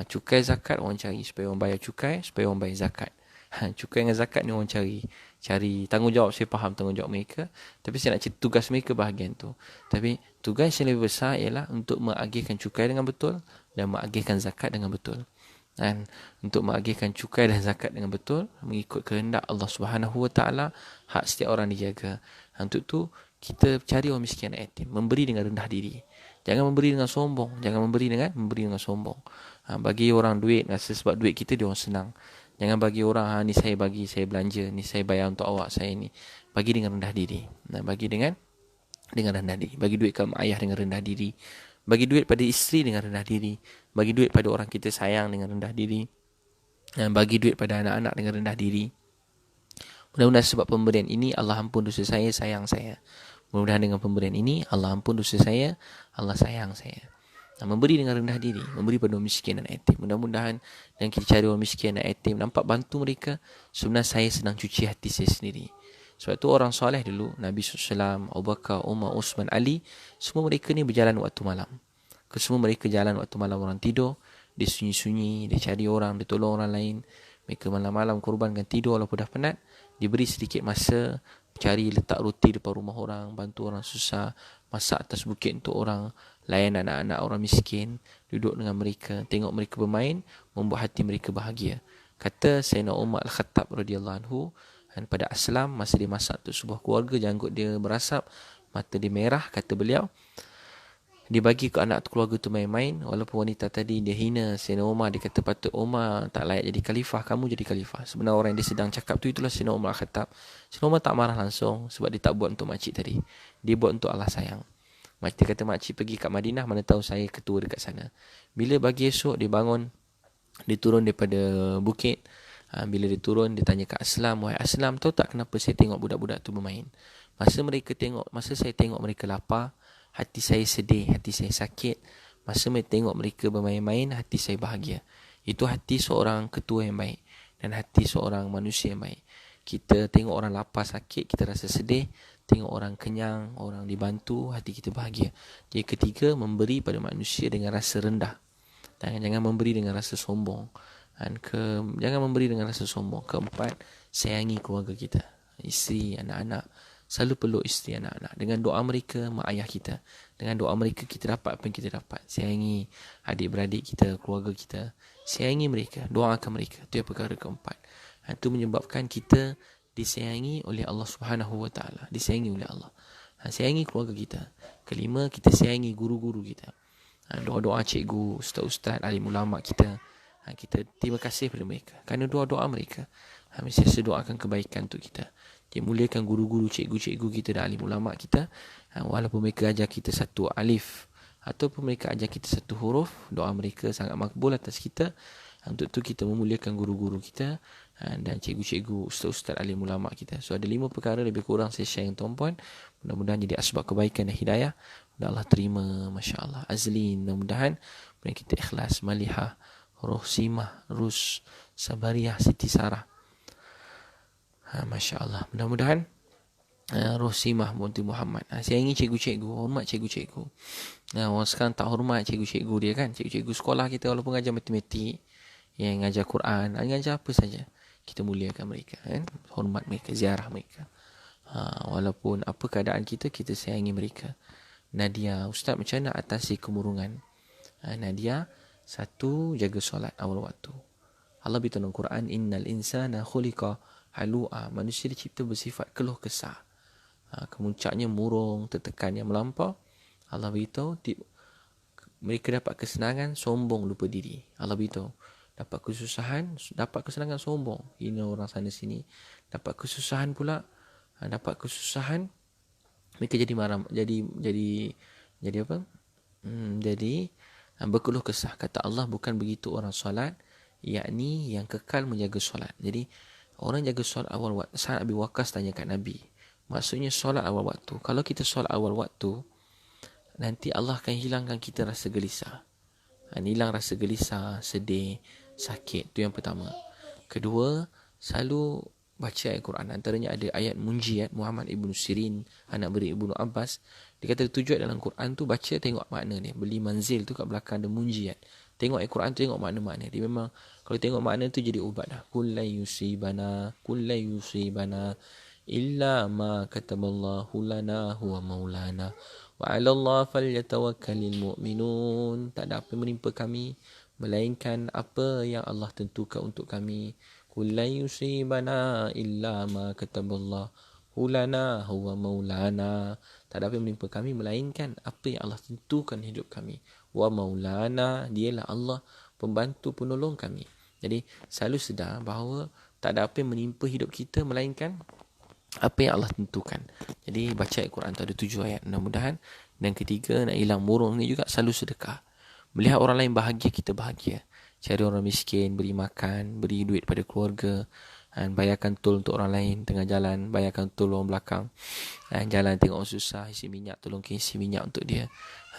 Cukai zakat orang cari supaya orang bayar cukai, supaya orang bayar zakat. Cukai dengan zakat ni orang cari tanggungjawab. Saya faham tanggungjawab mereka, tapi saya nak cerita tugas mereka bahagian tu. Tapi tugas yang lebih besar ialah untuk mengagihkan cukai dengan betul dan mengagihkan zakat dengan betul. Dan untuk mengagihkan cukai dan zakat dengan betul, mengikut kehendak Allah Subhanahu Wa Taala, hak setiap orang dijaga. Untuk tu kita cari orang miskin dan yatim, memberi dengan rendah diri. Jangan memberi dengan sombong, memberi dengan sombong. Bagi orang duit rasa sebab duit kita dia orang senang. Jangan bagi orang ni saya bagi, saya belanja, ni saya bayar untuk awak, saya ni. Bagi dengan rendah diri. Bagi dengan rendah diri. Bagi duit ke mak ayah dengan rendah diri. Bagi duit pada isteri dengan rendah diri. Bagi duit pada orang kita sayang dengan rendah diri. Dan bagi duit pada anak-anak dengan rendah diri. Mudah-mudahan sebab pemberian ini Allah ampun dosa saya, sayang saya. Mudah-mudahan dengan pemberian ini Allah ampun dosa saya, Allah sayang saya. Memberi dengan rendah diri, memberi pada orang miskin dan yatim. Mudah-mudahan dan kita cari orang miskin dan yatim, nampak bantu mereka. Sebenarnya saya sedang cuci hati saya sendiri. Sebab itu orang soleh dulu, Nabi SAW, Abu Bakar, Umar, Uthman, Ali, semua mereka ni berjalan waktu malam. Semua mereka jalan waktu malam, orang tidur, dia sunyi-sunyi, dia cari orang, dia tolong orang lain. Mereka malam-malam korbankan tidur walaupun dah penat. Diberi sedikit masa, cari letak roti depan rumah orang, bantu orang susah, masak atas bukit untuk orang, layan anak-anak orang miskin, duduk dengan mereka, tengok mereka bermain, membuat hati mereka bahagia. Kata Sayyidina Umar Al-Khattab radhiyallahu anhu, dan pada Aslam, masa dia masak untuk sebuah keluarga, janggut dia berasap, mata dia merah, kata beliau, dia bagi ke anak keluarga tu main-main, walaupun wanita tadi dia hina Sayyidina Umar, dia kata patut Umar tak layak jadi khalifah, kamu jadi khalifah. Sebenarnya orang yang dia sedang cakap tu itulah Sayyidina Umar Al-Khattab. Sayyidina Umar tak marah langsung sebab dia tak buat untuk makcik tadi. Dia buat untuk Allah sayang. Makcik kata makcik pergi kat Madinah, mana tahu saya ketua dekat sana. Bila pagi esok dia bangun, dia turun daripada bukit. Bila dia turun, dia tanya kat Aslam, wahai Aslam, tahu tak kenapa saya tengok budak-budak tu bermain? Masa saya tengok mereka lapar, hati saya sedih, hati saya sakit. Masa saya tengok mereka bermain-main, hati saya bahagia. Itu hati seorang ketua yang baik dan hati seorang manusia yang baik. Kita tengok orang lapar, sakit, kita rasa sedih. Tengok orang kenyang, orang dibantu, hati kita bahagia. Jadi ketiga, memberi pada manusia dengan rasa rendah. Dan jangan memberi dengan rasa sombong. Jangan memberi dengan rasa sombong. Keempat, sayangi keluarga kita, isteri, anak-anak. Selalu peluk isteri, anak-anak. Dengan doa mereka, mak ayah kita. Dengan doa mereka, kita dapat apa yang kita dapat. Sayangi adik-beradik kita, keluarga kita. Sayangi mereka, doakan mereka. Itu yang perkara keempat. Itu menyebabkan kita disayangi oleh Allah Subhanahu Wa Taala. Disayangi oleh Allah. Sayangi keluarga kita. Kelima, kita sayangi guru-guru kita. Doa-doa cikgu, ustaz-ustaz, alim ulama kita. Kita terima kasih pada mereka kerana doa-doa mereka. Mesti doakan kebaikan untuk kita. Dia muliakan guru-guru, cikgu-cikgu kita dan alim ulama kita. Walaupun mereka ajar kita satu alif ataupun mereka ajar kita satu huruf, doa mereka sangat makbul atas kita. Untuk itu kita memuliakan guru-guru kita dan cikgu-cikgu, ustaz-ustaz, alim ulama kita. So ada 5 perkara lebih kurang saya share dengan tuan-puan. Mudah-mudahan jadi asbab kebaikan dan hidayah. Mudah Allah terima, masya-Allah. Azlin, mudah-mudahan kita ikhlas, Malihah, Rohsimah, Rus, Sabariah, Siti Sarah. Masya-Allah. Mudah-mudahan Rohsimah binti Muhammad. Sayangi cikgu-cikgu, hormat cikgu-cikgu. Orang sekarang tak hormat cikgu-cikgu dia kan. Cikgu-cikgu sekolah kita walaupun ngajar matematik, yang ngajar Quran, ngajar apa saja, kita muliakan mereka, hormat mereka, ziarah mereka. Walaupun apa keadaan kita, kita sayangi mereka. Nadia, Ustaz macam mana atasi kemurungan? Nadia, satu, jaga solat awal waktu. Allah beritahu dalam Quran, innal insana khuliqa halu'a. Manusia dicipta bersifat keluh kesah. Kemuncaknya murung, tertekan yang melampau. Allah beritahu mereka dapat kesenangan, sombong, lupa diri. Allah beritahu dapat kesusahan, dapat kesenangan, sombong, hina orang sana sini. Dapat kesusahan pula, dapat kesusahan, mereka jadi marah, jadi apa? Jadi berkeluh kesah. Kata Allah, bukan begitu orang solat, yakni yang kekal menjaga solat. Jadi orang jaga solat awal waktu. Sa'ad bin Waqqas tanya kat Nabi, maksudnya solat awal waktu. Kalau kita solat awal waktu, nanti Allah akan hilangkan kita rasa gelisah. Hilang rasa gelisah, sedih, sakit. Itu yang pertama. Kedua, selalu baca ayat Quran. Antaranya ada ayat munjiat Muhammad Ibn Sirin, anak beri Ibnu Abbas. Dia kata tujuan dalam Quran tu baca, tengok makna dia. Beli manzil tu kat belakang ada munjiat. Tengok ayat Quran tu, tengok makna-makna dia. Memang kalau tengok makna tu jadi ubat dah. Kullai yusibana illa ma kataballahu lana huwa maulana wa 'ala Allah falyatawakkalul mu'minun. Tak ada apa yang menimpa kami melainkan apa yang Allah tentukan untuk kami. Kullai yusibana illa ma kataballahu lana huwa maulana. Tak ada apa yang menimpa kami melainkan apa yang Allah tentukan hidup kami. Wa maulana, dialah Allah pembantu penolong kami. Jadi selalu sedar bahawa tak ada apa yang menimpa hidup kita melainkan apa yang Allah tentukan. Jadi baca Al-Quran tu ada 7 ayat. Mudah-mudahan. Dan ketiga, nak hilang murung ni juga selalu sedekah. Melihat orang lain bahagia, kita bahagia. Cari orang miskin, beri makan, beri duit pada keluarga, dan bayarkan tol untuk orang lain tengah jalan, bayarkan tol orang belakang, dan jalan tengok orang susah, isi minyak, tolong isi minyak untuk dia.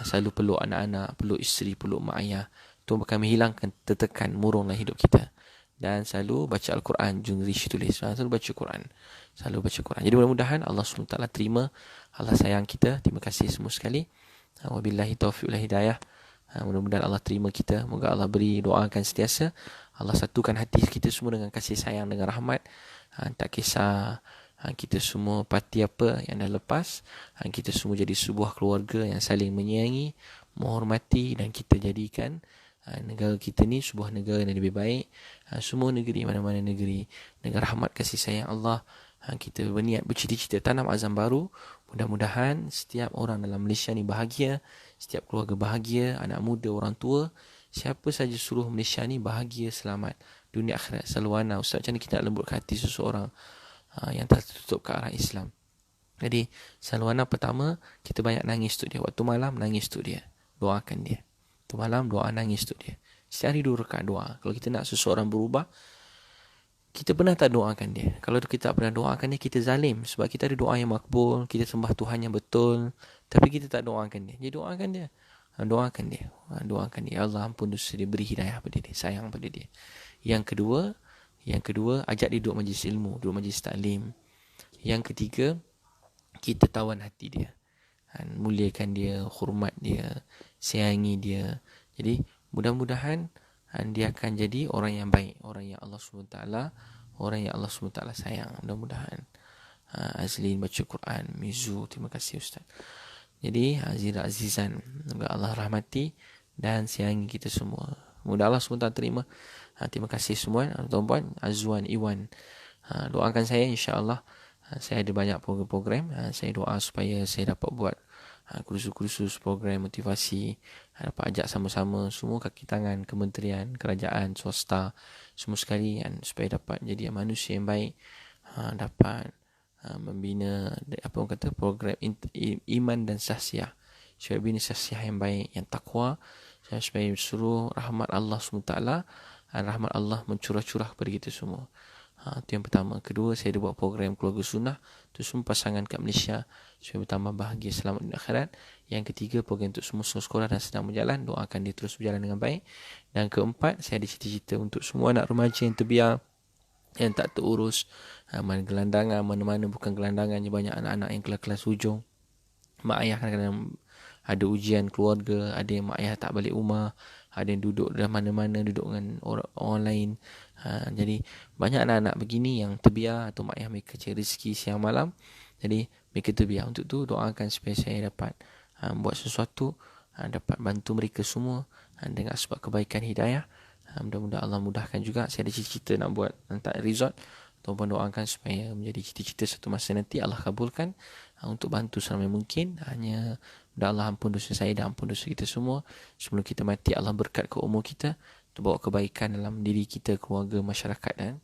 Selalu peluk anak-anak, peluk isteri, peluk mak ayah. Itu akan menghilangkan tertekan murung dalam hidup kita. Dan selalu baca Al-Quran, junri tulis. Selalu baca Quran. Selalu baca Quran. Jadi mudah-mudahan Allah SWT terima. Allah sayang kita. Terima kasih semua sekali. Wabillahi taufiq wal hidayah. Mudah-mudahan Allah terima kita. Moga Allah beri doakan sentiasa. Allah satukan hati kita semua dengan kasih sayang, dengan rahmat. Tak kisah kita semua parti apa yang dah lepas. Kita semua jadi sebuah keluarga yang saling menyayangi, menghormati, dan kita jadikan negara kita ni sebuah negara yang lebih baik. Semua negeri, mana-mana negeri, dengan rahmat kasih sayang Allah, kita berniat, bercita-cita tanam azam baru. Mudah-mudahan setiap orang dalam Malaysia ni bahagia, setiap keluarga bahagia, anak muda, orang tua, siapa saja seluruh Malaysia ni bahagia, selamat dunia akhirat. Salwana. Ustaz, macam mana kita nak lembutkan hati seseorang yang tertutup ke arah Islam? Jadi salwana pertama, kita banyak nangis untuk dia. Waktu malam nangis untuk dia, doakan dia. Tu malam doa nangis untuk dia. Setiap hari 2 rakaat doa. Kalau kita nak seseorang berubah, kita pernah tak doakan dia? Kalau kita tak pernah doakan dia, kita zalim. Sebab kita ada doa yang makbul, kita sembah Tuhan yang betul, tapi kita tak doakan dia. Jadi doakan dia. Doakan dia. Doakan dia. Allah ampun dosa dia, beri hidayah pada dia, sayang pada dia. Yang kedua, ajak dia duduk majlis ilmu, duduk majlis taklim. Yang ketiga, kita tawan hati dia. Muliakan dia, hormat dia, sayangi dia. Jadi mudah-mudahan dia akan jadi orang yang baik, orang yang Allah SWT, orang yang Allah SWT sayang. Mudah-mudahan. Azlin baca Quran, Mizu, terima kasih Ustaz. Jadi Azizan, semoga Allah rahmati dan sayangi kita semua. Mudah Allah SWT terima. Terima kasih semua tuan-tuan, Azwan, Iwan. Doakan saya, insya-Allah. Saya ada banyak program-program. Saya doa supaya saya dapat buat kursus-kursus, program motivasi, dapat ajak sama-sama semua kaki tangan kementerian, kerajaan, swasta, semua sekali, supaya dapat jadi manusia yang baik, dapat membina apa orang kata program iman dan sahsiah, supaya bina sahsiah yang baik, yang takwa, supaya suruh rahmat Allah SWT, rahmat Allah mencurah-curah kepada kita semua. Itu yang pertama. Kedua, saya ada buat program keluarga sunnah, itu semua pasangan kat Malaysia supaya bertambah bahagia, selamat di akhirat. Yang ketiga, program untuk semua sekolah dan sedang berjalan, doakan dia terus berjalan dengan baik. Dan keempat, saya ada cita-cita untuk semua anak remaja yang terbiar, yang tak terurus, mana gelandangan, mana-mana bukan gelandangan, banyak anak-anak yang kelas-kelas hujung. Mak ayah kadang-kadang ada ujian keluarga, ada yang mak ayah tak balik rumah, ada yang duduk dalam mana-mana, duduk dengan orang lain. Jadi banyak anak-anak begini yang terbiar, atau mak ayah mereka cari rezeki siang malam, jadi mereka terbiar. Untuk tu doakan supaya saya dapat buat sesuatu, dapat bantu mereka semua dengan sebab kebaikan hidayah. Mudah-mudahan Allah mudahkan juga. Saya ada cita-cita nak buat letak resort Tuan-puan doakan supaya menjadi cita-cita satu masa nanti Allah kabulkan, untuk bantu seramai mungkin. Hanya mudah Allah ampun dosa saya dan ampun dosa kita semua. Sebelum kita mati, Allah berkat ke umur kita untuk bawa kebaikan dalam diri kita, keluarga, masyarakat dan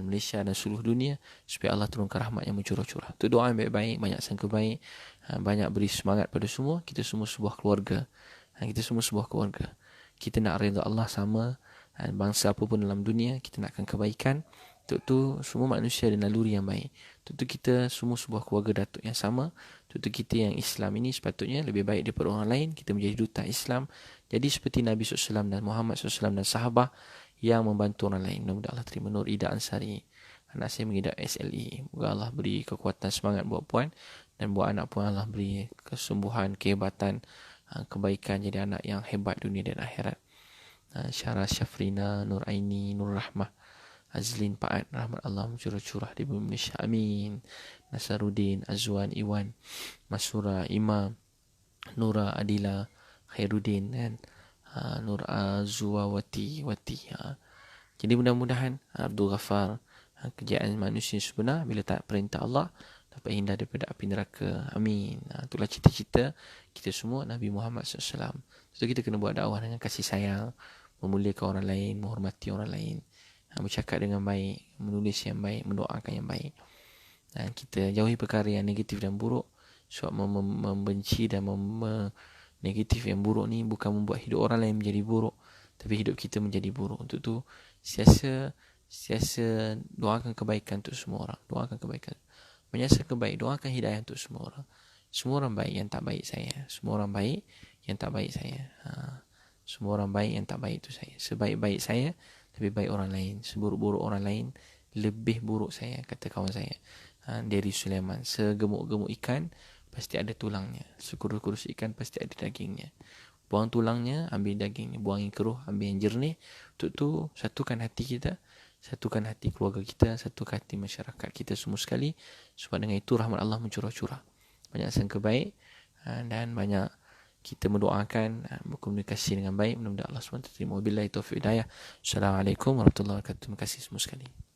Malaysia dan seluruh dunia, supaya Allah turunkan rahmat yang mencurah-curah. Itu doa yang baik-baik, banyak sangka baik, banyak beri semangat pada semua. Kita semua sebuah keluarga. Kita semua sebuah keluarga. Kita nak redha Allah sama, bangsa apa pun dalam dunia, kita nakkan kebaikan. Untuk tu semua manusia ada naluri yang baik. Untuk tu kita semua sebuah keluarga datuk yang sama. Untuk tu kita yang Islam ini sepatutnya lebih baik daripada orang lain. Kita menjadi duta Islam. Jadi seperti Nabi SAW dan Muhammad SAW dan sahabat yang membantu orang lain. Mudah-mudahan Allah terima. Nur Ida Ansari, anak saya mengidap SLE. Moga Allah beri kekuatan semangat buat puan, dan buat anak puan Allah beri kesembuhan, kehebatan, kebaikan, jadi anak yang hebat dunia dan akhirat. Syarah Syafrina, Nur Aini, Nur Rahmah, Azlin Paat, rahmat Allah mencurah-curah di bumi Malaysia. Amin. Nasaruddin, Azwan, Iwan, Masura, Imam, Nura, Adila, Khairuddin dan Nur Azuawati. Jadi mudah-mudahan Abdul Ghaffar, kejayaan manusia sebenar bila tak perintah Allah dapat hindar daripada api neraka. Amin. Itulah cita-cita kita semua Nabi Muhammad SAW. So kita kena buat dakwah dengan kasih sayang, memuliakan orang lain, menghormati orang lain, bercakap dengan baik, menulis yang baik, mendoakan yang baik. Dan kita jauhi perkara yang negatif dan buruk. Sebab membenci dan negatif yang buruk ni bukan membuat hidup orang lain menjadi buruk, tapi hidup kita menjadi buruk. Untuk tu siasa doakan kebaikan untuk semua orang. Doakan kebaikan. Menyiasat kebaikan, doakan hidayah untuk semua orang. Semua orang baik yang tak baik saya. Semua orang baik yang tak baik saya. Semua orang baik yang tak baik itu saya. Sebaik-baik saya, lebih baik orang lain. Seburuk-buruk orang lain, lebih buruk saya, kata kawan saya, Dari Sulaiman. Segemuk-gemuk ikan, pasti ada tulangnya. Sekurus-kurus ikan, pasti ada dagingnya. Buang tulangnya, ambil dagingnya. Buang yang keruh, ambil yang jernih. Untuk tu, satukan hati kita, satukan hati keluarga kita, satukan hati masyarakat kita semua sekali. Sebab dengan itu rahmat Allah mencurah-curah. Banyak sangka baik, dan banyak kita mendoakan, berkomunikasi dengan baik. Mudah-mudahan Allah SWT terima. Wabillahi taufiq hidayah. Assalamualaikum warahmatullahi wabarakatuh. Terima kasih semua sekali.